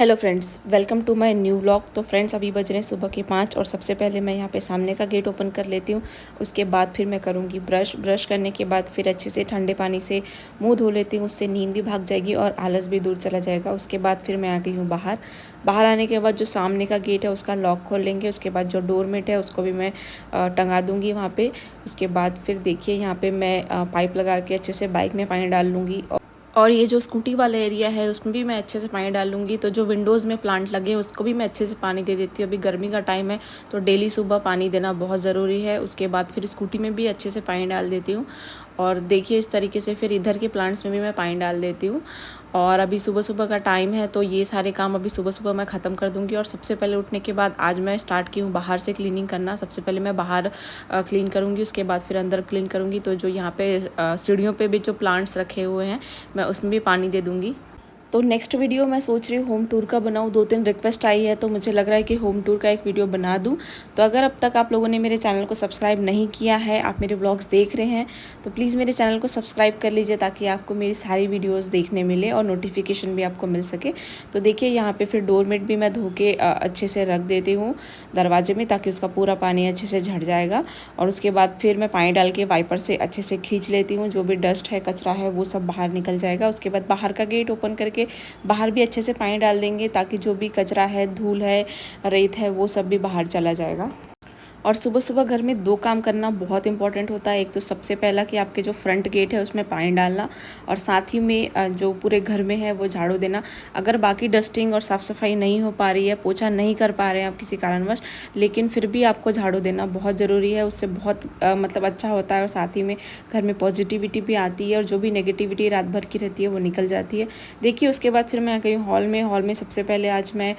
Hello friends, welcome to my new vlog. तो friends, अभी बज रहे हैं सुबह के 5 और सबसे पहले मैं यहाँ पे सामने का गेट ओपन कर लेती हूँ। उसके बाद फिर मैं करूँगी ब्रश करने के बाद फिर अच्छे से ठंडे पानी से मुंह धो लेती हूँ। उससे नींद भी भाग जाएगी और आलस भी दूर चला जाएगा। उसके बाद फिर मैं आ गई हूँ बाहर आने के बाद जो सामने का गेट है उसका लॉक खोल लेंगे। उसके बाद जो डोरमेट है उसको भी मैं टंगा दूँगी वहाँ पर। उसके बाद फिर देखिए यहाँ पर मैं पाइप लगा के अच्छे से बाइक में पानी डाल लूँगी। और ये जो स्कूटी वाला एरिया है उसमें भी मैं अच्छे से पानी डाल लूँगी। तो जो विंडोज़ में प्लांट लगे हैं उसको भी मैं अच्छे से पानी दे देती हूँ। अभी गर्मी का टाइम है तो डेली सुबह पानी देना बहुत ज़रूरी है। उसके बाद फिर स्कूटी में भी अच्छे से पानी डाल देती हूँ। और देखिए इस तरीके से फिर इधर के प्लांट्स में भी मैं पानी डाल देती हूँ। और अभी सुबह सुबह का टाइम है तो ये सारे काम अभी सुबह सुबह मैं ख़त्म कर दूँगी। और सबसे पहले उठने के बाद आज मैं स्टार्ट की हूँ बाहर से क्लीनिंग करना। सबसे पहले मैं बाहर क्लीन करूँगी, उसके बाद फिर अंदर क्लीन करूँगी। तो जो यहाँ पे सीढ़ियों पे भी जो प्लांट्स रखे हुए हैं मैं उसमें भी पानी दे दूँगी। तो नेक्स्ट वीडियो मैं सोच रही हूँ होम टूर का बनाऊँ। 2-3 रिक्वेस्ट आई है तो मुझे लग रहा है कि होम टूर का एक वीडियो बना दूँ। तो अगर अब तक आप लोगों ने मेरे चैनल को सब्सक्राइब नहीं किया है, आप मेरे व्लॉग्स देख रहे हैं तो प्लीज़ मेरे चैनल को सब्सक्राइब कर लीजिए ताकि आपको मेरी सारी वीडियोज़ देखने मिले और नोटिफिकेशन भी आपको मिल सके। तो देखिए यहाँ पर फिर डोरमेट भी मैं धो के अच्छे से रख देती हूँ दरवाजे में ताकि उसका पूरा पानी अच्छे से झड़ जाएगा। और उसके बाद फिर मैं पानी डाल के वाइपर से अच्छे से खींच लेती हूँ। जो भी डस्ट है, कचरा है, वो सब बाहर निकल जाएगा। उसके बाद बाहर का गेट ओपन करके बाहर भी अच्छे से पानी डाल देंगे ताकि जो भी कचरा है, धूल है, रेत है, वो सब भी बाहर चला जाएगा। और सुबह सुबह घर में 2 काम करना बहुत इंपॉर्टेंट होता है। एक तो सबसे पहला कि आपके जो फ्रंट गेट है उसमें पानी डालना और साथ ही में जो पूरे घर में है वो झाड़ू देना। अगर बाकी डस्टिंग और साफ़ सफाई नहीं हो पा रही है, पोछा नहीं कर पा रहे हैं आप किसी कारणवश, लेकिन फिर भी आपको झाड़ू देना बहुत ज़रूरी है। उससे बहुत मतलब अच्छा होता है और साथ ही में घर में पॉजिटिविटी भी आती है और जो भी नेगेटिविटी रात भर की रहती है वो निकल जाती है। देखिए उसके बाद फिर मैं आ गई हॉल में सबसे पहले आज मैं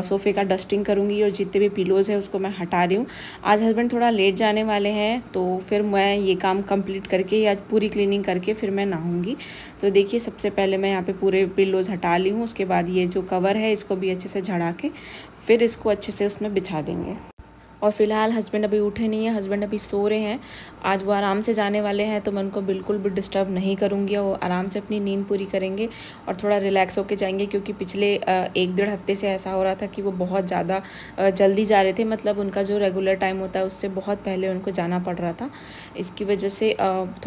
सोफ़े का डस्टिंग करूँगी और जितने भी पिलोज़ है उसको मैं हटा रही हूँ। आज हस्बैंड थोड़ा लेट जाने वाले हैं तो फिर मैं ये काम कंप्लीट करके या पूरी क्लीनिंग करके फिर मैं नहाऊंगी। तो देखिए सबसे पहले मैं यहाँ पे पूरे पिल्लोज़ हटा ली हूँ। उसके बाद ये जो कवर है इसको भी अच्छे से झड़ा के फिर इसको अच्छे से उसमें बिछा देंगे। और फ़िलहाल हस्बैंड अभी उठे नहीं है, हस्बैंड अभी सो रहे हैं। आज वो आराम से जाने वाले हैं तो मैं उनको बिल्कुल भी डिस्टर्ब नहीं करूँगी। वो आराम से अपनी नींद पूरी करेंगे और थोड़ा रिलैक्स होके जाएंगे क्योंकि पिछले 1-1.5 हफ्ते से ऐसा हो रहा था कि वो बहुत ज़्यादा जल्दी जा रहे थे। मतलब उनका जो रेगुलर टाइम होता है उससे बहुत पहले उनको जाना पड़ रहा था। इसकी वजह से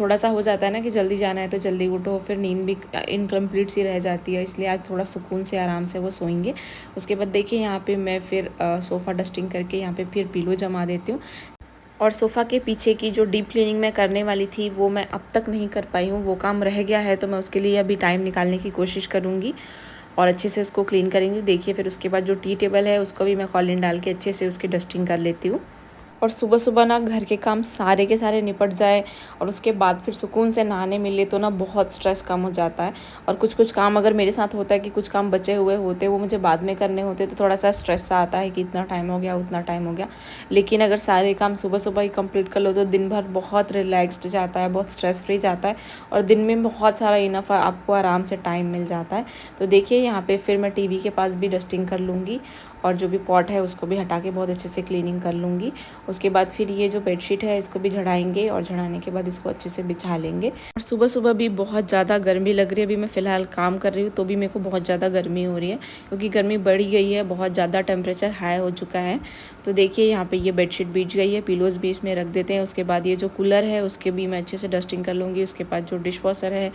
थोड़ा सा हो जाता है ना कि जल्दी जाना है तो जल्दी उठो, फिर नींद भी इनकम्प्लीट सी रह जाती है। इसलिए आज थोड़ा सुकून से आराम से वो सोएंगे। उसके बाद देखिए यहाँ पर मैं फिर सोफ़ा डस्टिंग करके यहाँ पर फिर पिलो जमा देती हूँ। और सोफ़ा के पीछे की जो डीप क्लीनिंग मैं करने वाली थी वो मैं अब तक नहीं कर पाई हूँ। वो काम रह गया है तो मैं उसके लिए अभी टाइम निकालने की कोशिश करूँगी और अच्छे से उसको क्लीन करेंगी। देखिए फिर उसके बाद जो टी टेबल है उसको भी मैं कॉलिन डाल के अच्छे से उसकी डस्टिंग कर लेती हूँ। और सुबह सुबह ना घर के काम सारे के सारे निपट जाए और उसके बाद फिर सुकून से नहाने मिले तो ना बहुत स्ट्रेस कम हो जाता है। और कुछ काम अगर मेरे साथ होता है कि कुछ काम बचे हुए होते वो मुझे बाद में करने होते तो थोड़ा सा स्ट्रेस सा आता है कि इतना टाइम हो गया, उतना टाइम हो गया। लेकिन अगर सारे काम सुबह सुबह ही कंप्लीट कर लो तो दिन भर बहुत रिलैक्स्ड जाता है, बहुत स्ट्रेस फ्री जाता है और दिन में बहुत सारा इनफ आपको आराम से टाइम मिल जाता है। तो देखिए यहाँ पर फिर मैं टीवी के पास भी डस्टिंग कर लूँगी और जो भी पॉट है उसको भी हटा के बहुत अच्छे से क्लीनिंग कर लूँगी। उसके बाद फिर ये जो बेडशीट है इसको भी झड़ाएंगे और झड़ाने के बाद इसको अच्छे से बिछा लेंगे। और सुबह सुबह भी बहुत ज़्यादा गर्मी लग रही है। अभी मैं फ़िलहाल काम कर रही हूँ तो भी मेरे को बहुत ज़्यादा गर्मी हो रही है क्योंकि गर्मी बढ़ी गई है, बहुत ज़्यादा टेम्परेचर हाई हो चुका है। तो देखिए यहाँ पर ये बेडशीट बिछ गई है, पिलोज़ भी इसमें रख देते हैं। उसके बाद ये जो कूलर है उसके भी मैं अच्छे से डस्टिंग कर लूँगी। उसके बाद जो डिश वॉशर है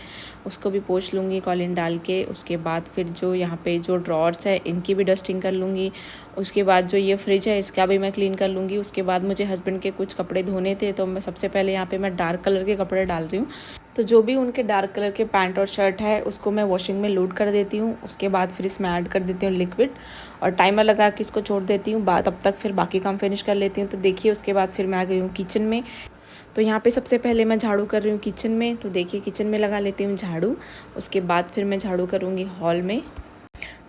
उसको भी पोंछ लूँगी कॉलिन डाल के। उसके बाद फिर जो यहाँ पे जो ड्रॉर्स है इनकी भी डस्टिंग कर लूँगी। उसके बाद जो ये फ्रिज है इसका भी मैं क्लीन कर लूँगी। उसके बाद मुझे हस्बैंड के कुछ कपड़े धोने थे तो मैं सबसे पहले यहाँ पे मैं डार्क कलर के कपड़े डाल रही हूँ। तो जो भी उनके डार्क कलर के पैंट और शर्ट है उसको मैं वॉशिंग में लोड कर देती हूँ। उसके बाद फिर इसमें ऐड कर देती हूँ लिक्विड और टाइमर लगा के इसको छोड़ देती हूँ। तब तक फिर बाकी काम फिनिश कर लेती हूँ। तो देखिए उसके बाद फिर मैं आ गई हूँ किचन में। तो यहाँ पे सबसे पहले मैं झाड़ू कर रही हूँ किचन में। तो देखिए किचन में लगा लेती हूँ झाड़ू। उसके बाद फिर मैं झाड़ू करूँगी हॉल में।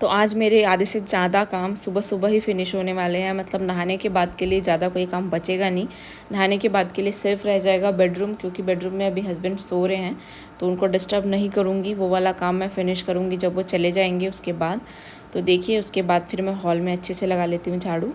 तो आज मेरे आधे से ज़्यादा काम सुबह सुबह ही फिनिश होने वाले हैं। मतलब नहाने के बाद के लिए ज़्यादा कोई काम बचेगा नहीं। नहाने के बाद के लिए सिर्फ रह जाएगा बेडरूम, क्योंकि बेडरूम में अभी हस्बैंड सो रहे हैं तो उनको डिस्टर्ब नहीं करूँगी। वो वाला काम मैं फ़िनिश करूँगी जब वो चले जाएंगे उसके बाद। तो देखिए उसके बाद फिर मैं हॉल में अच्छे से लगा लेती हूँ झाड़ू।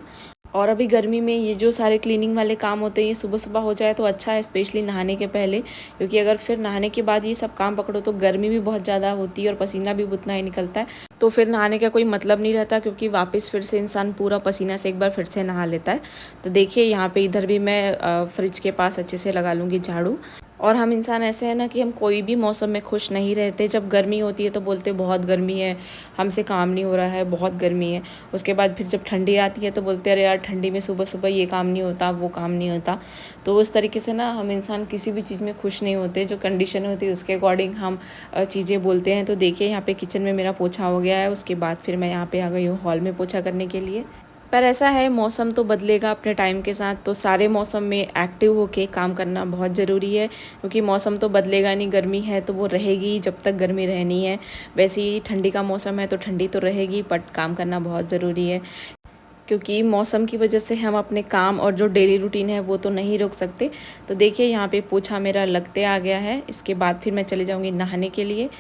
और अभी गर्मी में ये जो सारे क्लीनिंग वाले काम होते हैं ये सुबह सुबह हो जाए तो अच्छा है, स्पेशली नहाने के पहले, क्योंकि अगर फिर नहाने के बाद ये सब काम पकड़ो तो गर्मी भी बहुत ज़्यादा होती है और पसीना भी उतना ही निकलता है। तो फिर नहाने का कोई मतलब नहीं रहता, क्योंकि वापस फिर से इंसान पूरा पसीना से एक बार फिर से नहा लेता है। तो देखिए यहाँ पे इधर भी मैं फ्रिज के पास अच्छे से लगा लूँगी झाड़ू। और हम इंसान ऐसे हैं ना कि हम कोई भी मौसम में खुश नहीं रहते। जब गर्मी होती है तो बोलते बहुत गर्मी है, हमसे काम नहीं हो रहा है, बहुत गर्मी है। उसके बाद फिर जब ठंडी आती है तो बोलते अरे यार ठंडी में सुबह सुबह ये काम नहीं होता, वो काम नहीं होता। तो उस तरीके से ना हम इंसान किसी भी चीज़ में खुश नहीं होते। जो कंडीशन होती है उसके अकॉर्डिंग हम चीज़ें बोलते हैं। तो देखिए यहाँ पे किचन में मेरा पोछा हो गया है। उसके बाद फिर मैं यहाँ पे आ गई हूँ हॉल में पोछा करने के लिए। पर ऐसा है, मौसम तो बदलेगा अपने टाइम के साथ, तो सारे मौसम में एक्टिव होके काम करना बहुत ज़रूरी है। क्योंकि मौसम तो बदलेगा नहीं, गर्मी है तो वो रहेगी जब तक गर्मी रहनी है। वैसे ही ठंडी का मौसम है तो ठंडी तो रहेगी, बट काम करना बहुत ज़रूरी है। क्योंकि मौसम की वजह से हम अपने काम और जो डेली रूटीन है वो तो नहीं रोक सकते। तो देखिए यहाँ पे पोछा मेरा लगते आ गया है। इसके बाद फिर मैं चले जाऊँगी नहाने के लिए।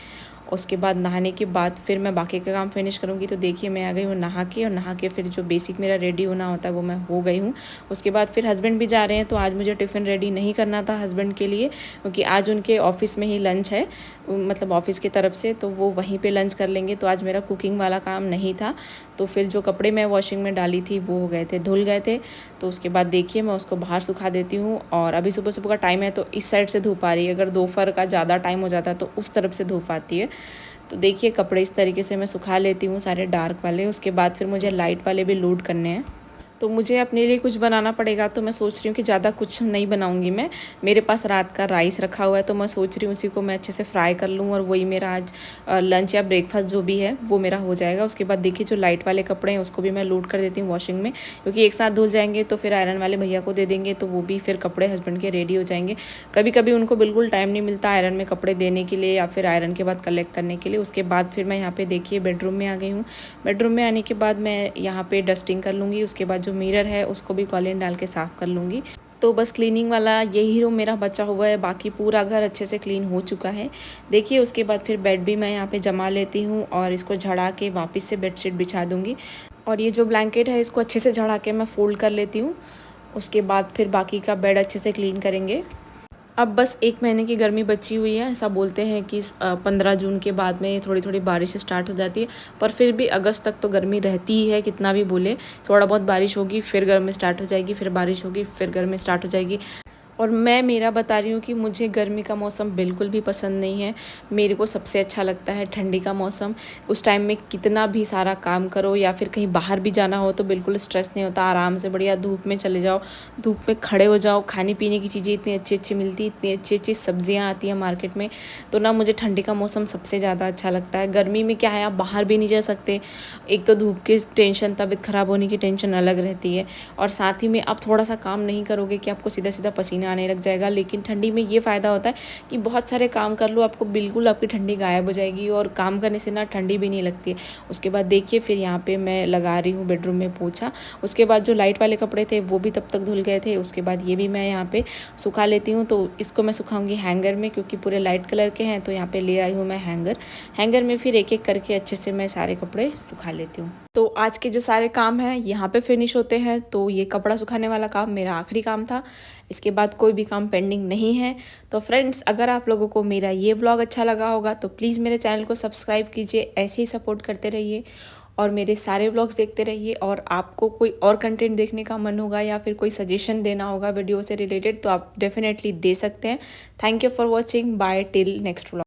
उसके बाद नहाने के बाद फिर मैं बाकी का काम फिनिश करूँगी। तो देखिए मैं आ गई हूँ नहा के, और नहा के फिर जो बेसिक मेरा रेडी होना होता है वो मैं हो गई हूँ। उसके बाद फिर हस्बैंड भी जा रहे हैं, तो आज मुझे टिफ़िन रेडी नहीं करना था हस्बैंड के लिए, क्योंकि आज उनके ऑफ़िस में ही लंच है, मतलब ऑफ़िस की तरफ से, तो वो वहीं पे लंच कर लेंगे। तो आज मेरा कुकिंग वाला काम नहीं था। तो फिर जो कपड़े मैं वॉशिंग में डाली थी वो हो गए थे, धुल गए थे। तो उसके बाद देखिए मैं उसको बाहर सुखा देती हूँ। और अभी सुबह सुबह का टाइम है तो इस साइड से धूप आ रही है, अगर दोपहर का ज़्यादा टाइम हो जाता तो उस तरफ से धूप आती है। तो देखिए कपड़े इस तरीके से मैं सुखा लेती हूँ सारे डार्क वाले। उसके बाद फिर मुझे लाइट वाले भी लोड करने हैं, तो मुझे अपने लिए कुछ बनाना पड़ेगा। तो मैं सोच रही हूँ कि ज़्यादा कुछ नहीं बनाऊँगी मैं। मेरे पास रात का राइस रखा हुआ है, तो मैं सोच रही हूँ उसी को मैं अच्छे से फ्राई कर लूँ, और वही मेरा आज लंच या ब्रेकफास्ट जो भी है वो मेरा हो जाएगा। उसके बाद देखिए जो लाइट वाले कपड़े हैं उसको भी मैं लोड कर देती हूँ वॉशिंग में, क्योंकि एक साथ धुल जाएंगे तो फिर आयरन वाले भैया को दे देंगे, तो वो भी फिर कपड़े हस्बैंड के रेडी हो जाएंगे। कभी कभी उनको बिल्कुल टाइम नहीं मिलता आयरन में कपड़े देने के लिए, या फिर आयरन के बाद कलेक्ट करने के लिए। उसके बाद फिर मैं यहाँ पे देखिए बेडरूम में आ गई हूँ। बेडरूम में आने के बाद मैं यहाँ पे डस्टिंग कर लूँगी। उसके बाद जो मिरर है उसको भी कॉलिन डाल के साफ़ कर लूँगी। तो बस क्लीनिंग वाला यही रूम मेरा बचा हुआ है, बाकी पूरा घर अच्छे से क्लीन हो चुका है। देखिए उसके बाद फिर बेड भी मैं यहाँ पे जमा लेती हूँ, और इसको झड़ा के वापस से बेडशीट बिछा दूँगी। और ये जो ब्लैंकेट है इसको अच्छे से झड़ा के मैं फ़ोल्ड कर लेती हूँ। उसके बाद फिर बाकी का बेड अच्छे से क्लीन करेंगे। अब बस 1 महीने की गर्मी बची हुई है। ऐसा बोलते हैं कि 15 जून के बाद में थोड़ी थोड़ी बारिश स्टार्ट हो जाती है, पर फिर भी अगस्त तक तो गर्मी रहती ही है, कितना भी बोले। थोड़ा बहुत बारिश होगी, फिर गर्मी स्टार्ट हो जाएगी, फिर बारिश होगी, फिर गर्मी स्टार्ट हो जाएगी। और मैं मेरा बता रही हूँ कि मुझे गर्मी का मौसम बिल्कुल भी पसंद नहीं है। मेरे को सबसे अच्छा लगता है ठंडी का मौसम। उस टाइम में कितना भी सारा काम करो, या फिर कहीं बाहर भी जाना हो तो बिल्कुल स्ट्रेस नहीं होता, आराम से बढ़िया धूप में चले जाओ, धूप में खड़े हो जाओ। खाने पीने की चीज़ें इतनी अच्छी अच्छी मिलती, इतनी अच्छी अच्छी सब्जियाँ आती हैं मार्केट में। तो ना मुझे ठंडी का मौसम सबसे ज़्यादा अच्छा लगता है। गर्मी में क्या है, आप बाहर भी नहीं जा सकते, एक तो धूप की टेंशन, तबीयत ख़राब होने की टेंशन अलग रहती है, और साथ ही में आप थोड़ा सा काम नहीं करोगे कि आपको सीधा सीधा पसीना आने लग जाएगा। लेकिन ठंडी में ये फ़ायदा होता है कि बहुत सारे काम कर लो, आपको बिल्कुल आपकी ठंडी गायब हो जाएगी, और काम करने से ना ठंडी भी नहीं लगती है। उसके बाद देखिए फिर यहाँ पे मैं लगा रही हूँ बेडरूम में पोछा। उसके बाद जो लाइट वाले कपड़े थे वो भी तब तक धुल गए थे। उसके बाद ये भी मैं यहाँ पे सुखा लेती हूँ। तो इसको मैं सुखाऊंगी हैंगर में, क्योंकि पूरे लाइट कलर के हैं। तो यहाँ पे ले आई हूँ मैं हैंगर में फिर एक एक करके अच्छे से मैं सारे कपड़े सुखा लेती हूँ। तो आज के जो सारे काम हैं यहाँ पे फिनिश होते हैं। तो ये कपड़ा सुखाने वाला काम मेरा आखिरी काम था। इसके बाद कोई भी काम पेंडिंग नहीं है। तो फ्रेंड्स, अगर आप लोगों को मेरा ये व्लॉग अच्छा लगा होगा तो प्लीज़ मेरे चैनल को सब्सक्राइब कीजिए, ऐसे ही सपोर्ट करते रहिए और मेरे सारे व्लॉग्स देखते रहिए। और आपको कोई और कंटेंट देखने का मन होगा या फिर कोई सजेशन देना होगा वीडियो से रिलेटेड तो आप डेफिनेटली दे सकते हैं। Thank you for watching. Bye till next vlog.